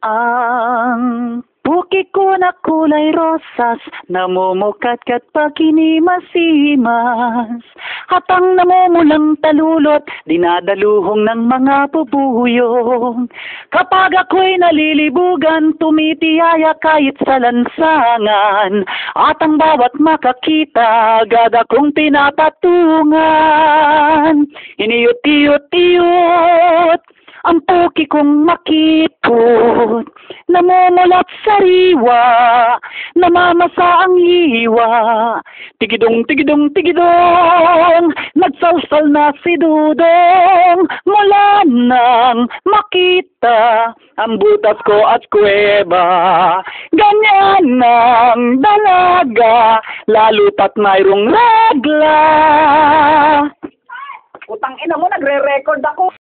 Ang puki ko na kulay rosas, namumukat-kat pag hinimasimas. At ang namumulang talulot, dinadaluhong ng mga bubuyong. Kapag ako'y nalilibugan, tumitiyaya kahit sa lansangan. At ang bawat makakita, agad akong pinapatungan. Iniyot-iyot-iyot, ang puki kong makipot, namumulat sariwa, namamasa ang hiwa. Tigidong, tigidong, tigidong, nagsalsal na si Dudong, mula nang makita ang butas ko at kuweba. Ganyan ang dalaga, lalo't at mayroong regla. Utang ina mo, nagre-record ako.